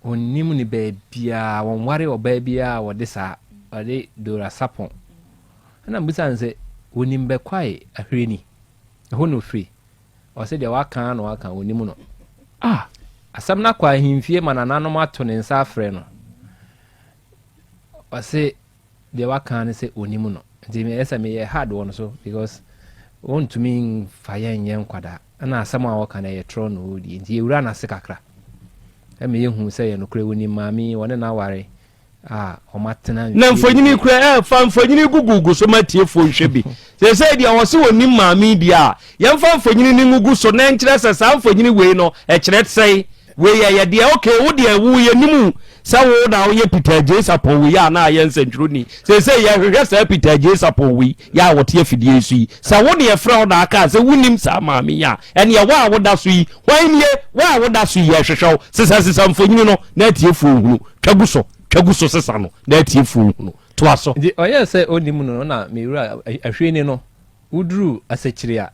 onimu ni baabia wonware obaabia wo de sa ade dora sapon na mbisa nse onimbe kwai ahweni ho no free o se de waka no waka onimu no asam na kwa himfie manananom ato ne nsa afre no o se de waka ne se onimu no nti me esa me ye hard one so because won to me fire nyen kwada na asam a waka na ye tro no odi nti ewura na se kakra me ye hu se ye no kure woni maami wona na ware o matena na mfonyini kura fa mfonyini gugugu so matiefo nhwe bi se dia wo se woni maami dia ye mfa mfonyini ni ngugu so na nkyere sa mfonyini wei no e kyere tsei wei ye dia okay wo dia wu ye nimu sa wo na wo ye Peter J Sapon wei ya na ye nsantwuroni se ye hwehwe sa Peter J Sapon wei ya wote afidie su yi sa wo ne ye fra na aka se wunim sa maami ya ene ye wa wo da so yi hwan ye wa wo da so yi ye hwehwew sesa mfonyini no na tiefo hunu twaguso sesa no na tiefo hunu to aso di oye se onimu no na mewura ahwene no uduru asechiri a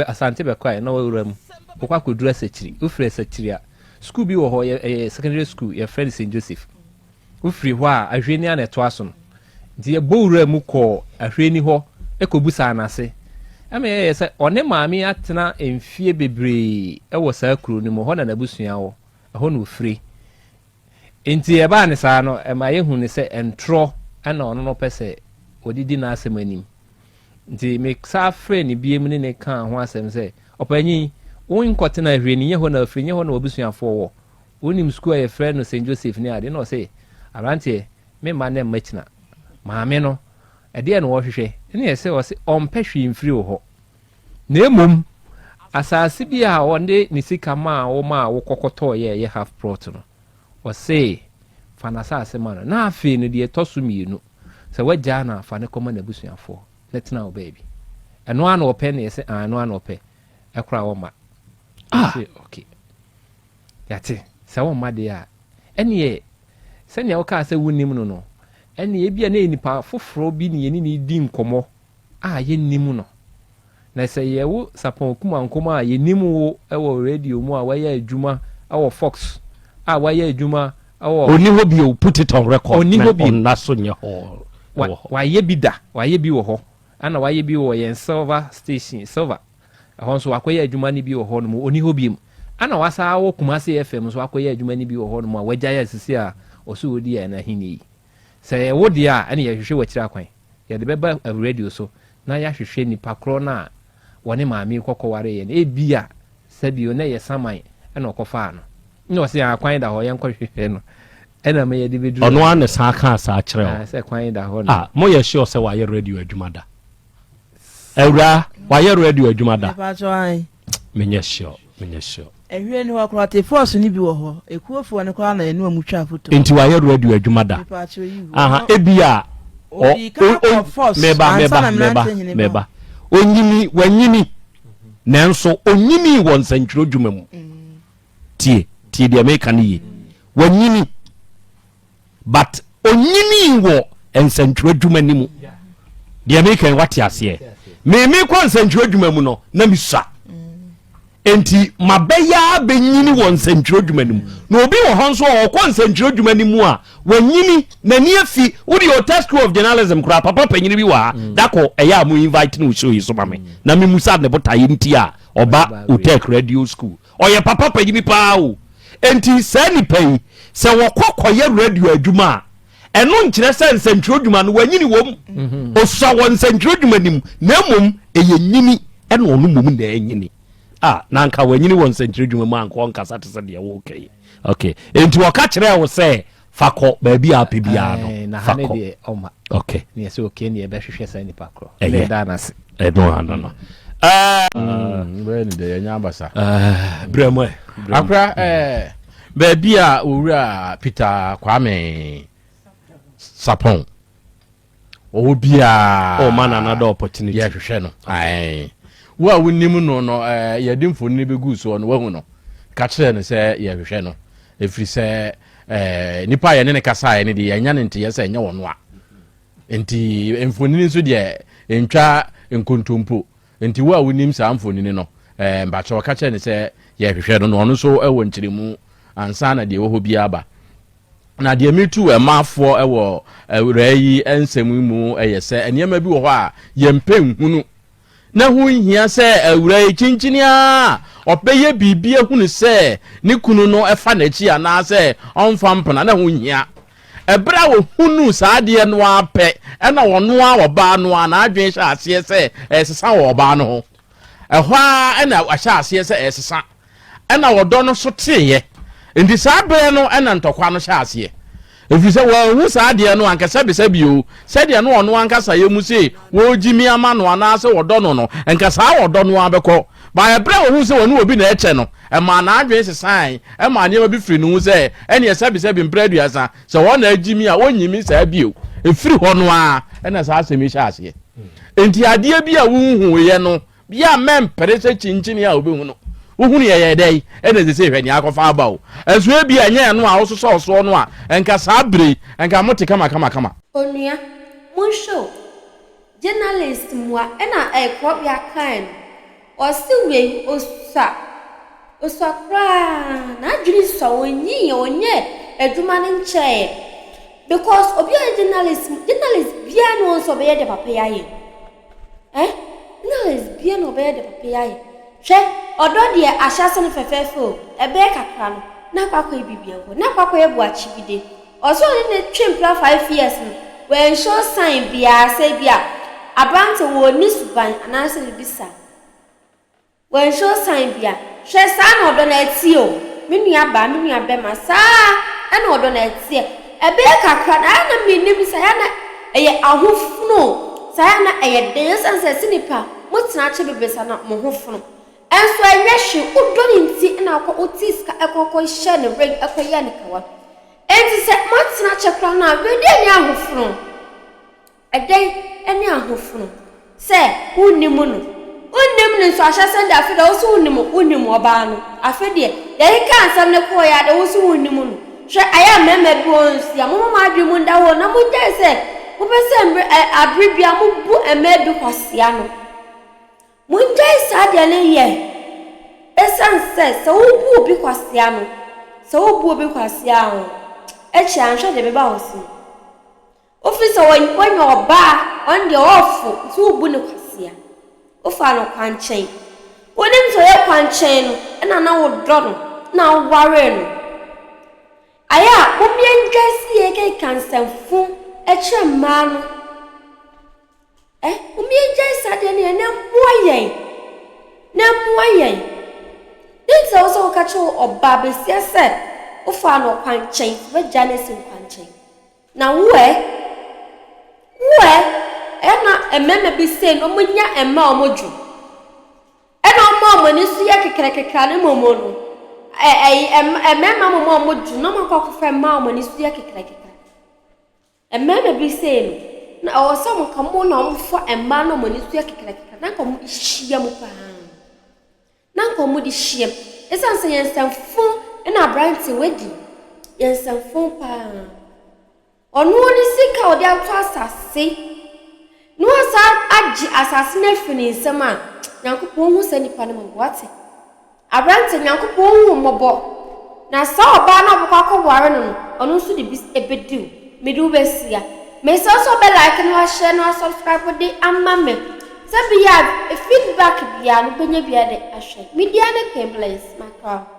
asante be kwai na wawura mu okwa koduru asechiri ufre asechiri a school bi wo ho secondary school ye friend St Joseph ufri ho a ahwene a na to aso no di ye bowura mu ko ahwene ho ekobusa anase ame ye se one maami atena emfie bebre wo saa kuro ni mo ho na nabusua wo ho no ufri enti e ba ne saa no e ma ye hu ne se entro ana ono no pese odidi na asem anim nti me sa frɛ ni biem ne ne kan ho asem se opanyi won kote na hwe ni ye ho na afri nye ho na obusuafo wo wonim school ye frɛ no St Joseph ni ade no se abrante me ma na machina maame no ade no wo hwehwɛ ne ye se wo se ompehwe mfiri wo ho na emom asase bi a wonde ni sika ma wo kokoto ye half prot no wo se fanasa asema no na afi no de toso mienu se wagya na fa ne koma na busuafo letena wo baby ɛno ana ɔpɛ ne yɛsɛ ano ana ɔpɛ ɛkora wɔ ma okay yate sɛ wɔ ma de a ɛne sɛnea wokaa sɛ wonim no ɛne ebia na nipa foforɔ bi ne yɛni ne di nkɔmmɔ a yɛnim no na sɛ yɛwo sapɔn kuma nkɔmmɔ a yɛnim wo ɛwɔ radio mu a wɔyɛ adwuma ɛwɔ Fox a wɔyɛ adwuma ɛwɔ oni hɔ bi o put it on record oni hɔ bi na so nyɛ hɔ wɔayɛ bi da wɔayɛ bi wɔ hɔ ana wɔayɛ bi wɔ yɛn silver station silver ɛhɔ nso wakɔyɛ adwuma ne bi wɔ hɔ no mu oni hɔ bi mu ana wasa wɔ Kumasi FM nso wakɔyɛ adwuma ne bi wɔ hɔ no mu a wɔagya yɛ sisi a ɔso wodi yɛ na hini sɛ wo deɛ a ɛne yɛhwehwɛ wɔkyerɛ akwan yɛde bɛba radio so na yɛahwehwɛ nipa korɔ no a wɔne maame kɔkɔware yɛ no ebia sɛbio na yɛ saman ɛna ɔkɔfaa no na ɔsɛ akwan da hɔ yɛnkɔhwehwɛ no ɛna ma yɛde bɛduru ɔno ana saa ka saa kyerɛ sɛ kwan da hɔ no mo yɛ sure sɛ wayɛ radio adwuma da awura wayɛ radio adwuma da menyɛ sure ehwe ni wakora te force ni bi wo ho ekuofo ne kwa na enu amutwa foto enti wayɛ radio adwuma da ebia meba onyini nanso onyini wɔ nsɛntwerɛ dwuma mu tie deɛ meka ne ye wanyini but onyini wɔ nsɛntwerɛ dwuma ni mu deɛ meka wate aseɛ me kɔ nsɛntwerɛ dwuma mu no na misa enti mabɛya benyini wɔ nsɛntwerɛ dwuma ni mu na obi wɔ hɔ nso ɔkɔ nsɛntwerɛ dwuma ni mu a wanyini n'ani afi wodi o test school of journalism kora papa panyini bi wa dako ɛyɛ a mo invite no show yi so ma me na me musa ne botaye nti a ɔba Wlcked radio school ɔyɛ papa panyini paa o enti saa nipa yi sɛ wɔkɔkɔyɛ radio adwuma a ɛno nkyerɛ sɛ nsɛntwerɛ dwuma no wanyini wɔ mu ɔsua wɔ nsɛntwerɛ dwuma ni mu na mmom ɛyɛ nyini ɛna ɔno mmom na ɛnyini na anka wanyini wɔ nsɛntwerɛ dwuma mu anka ɔnkasa te sɛ deɛ wɔkɛyi okay enti wɔka kyerɛ wo sɛ fakɔ baabi a apɛ biara no fakɔ okay ne yɛsɛ okay ne yɛbɛhwehwɛ sɛ nipa korɔ ne da nase no bɛni de yɛnya abasa brɛmɔ akora baabi a owura Peter Kwame Sapon ɔwɔ bia man another opportunity yɛhwehwɛ no wo a wonim no yɛde mfoni bɛgu so no wahu no ka kyerɛ no sɛ yɛhwehwɛ no ɛfiri sɛ nipa yɛne ne kasaeɛ ne de yɛnya ne nteyɛ sɛ ɛnyɛ wɔ no a nti mfonini nso deɛ ntwa nkontompo nti wo a wonim saa mfonini no mbakyɛ ka kyerɛ ne sɛ yɛhwehwɛ no no ɔno nso ɛwɔ nkyerɛmu ansa na deɛ wɔ hɔ biara ba na deɛ metu ɛmaafoɔ ɛwɔ awura yi nsɛm mu ɛyɛ sɛ nneɛma bi wɔ hɔ a yɛmpɛ nhunu na ho hia sɛ awura yi kyinkyini a ɔbɛyɛ biribi ahunu sɛ ne kunu no ɛfa n'akyi anaasɛ ɔmfa mpana na ho hia ɛberɛ a wɔhunu saa deɛ no apɛ ɛna wɔno a wɔbaa no a n'adwene hyɛ aseɛ sɛ ɛsesa wɔ ɔbaa no ho ɛhɔ a ɛna ahyɛ aseɛ sɛ ɛsesa ɛna wɔdɔ no so teeɛ nti saa berɛ no ɛna ntɔkwa no hyɛ aseɛ ɛfiri sɛ wɔahu saa deɛ no ankasa bisa bio sɛdeɛ no ɔno ankasa yɛ mu se wɔgyi mi ama no anaasɛ wɔdɔ no no ɛnka saa wɔdɔ no abɛkɔ ba ɛberɛ wɔhu sɛ wɔne obi na ɛkyɛ no ɛma n'adwene sesae ɛma nneɛma bi firi no ho sɛ ɛneɛ sɛbisɛbi mprɛ aduasa sɛ wɔn na agyi mi a wɔnyimi saa bio ɛfiri hɔ no a ɛna saa asɛm yi hyɛ aseɛ enti adeɛ bi a wohuhuiɛ no bia mɛmpere sɛ kyinkyini a wobɛhu no wohunu yɛ dɛ ɛna sɛ hwɛ ne akɔfa aba o ɛso bi anyɛ no a wososɔ no a ɛnka saa bere ɛnka mote kama onua monshow journalist mua ɛna ɛkɔ bia kan ɔsiwe osua kra na adwiri so onye adwuma ne nkyɛ because obi a journalist bia no so be de papa yaye journalist bia no be de papa yaye hwɛ ɔdɔ deɛ ahyase no fɛfɛɛfɛ ɛbɛyɛ kakra no na kwakɔ bibia ho na kwakɔ ebu akyibide ɔso ne twempla 5 years no when show sign bia sɛ bia abante wo ni suban anaasɛ ne bisa when show sign bia hwɛ saa na ɔdɔ na ati o menua ba menua bɛma saa ɛna ɔdɔ na ati ɛbɛyɛ kakra na na menim saa na ɛyɛ ahofuno saa na ɛyɛ den sanse sinipa motena kye bebesa na mo hofuno enso enhwe udɔ ne nti na akɔ otiska ekɔkɔ hye ne ring ekɔyɛ ne kawa enti sɛ motena kye kra na wedi ani ahofuno ɛdɛn ani ahofuno se unimu no nso ahye da afi da wo so unimu oba no afi de ye ka ansam ne ko ya da wo so unimu no hwe aya mema bi won sia mo ma adwe mu nda ho na mo dai se mo pese abribia mo bu ema bi kwasia no mo dai sa de ne ye esan se wo bu bi kwasia no se wo bu bi kwasia ho echi anhwe de beba ho si officer won oba on the off so bu ne kwasia ofa no kwanchen wonim so ye kwanchen no na wo dro na wo ware no aya obien gasi ye ke kansanfu eche ma no obien gasi ade ne na moyen nso so ka cho oba besia se ofa no kwanchen be janesi kwanchen na we na ememe bi se no munya ema omoju na omo ni su ye kekrekekra ne momo no emema momo omoju no makokofa ma omo ni su ye kekrekekra ememe bi se no na oso mo kamo na omfo ema no omo ni su ye kekrekekra na ko mo hia mo pa na ko mo di hia esanse yensamfu na branti wedi yensamfu pa onu ni sika odi ato asase no asa agi asase na fini nsema nyankopon hu sanipa na mboate abranti nyankopon hu mobo na sa oba na bokwa kware no onu so de bis ebediu medu besia me so be like no share no subscribe de amame sabi ya feedback bia no benya bia de ahwe media ne kembless makra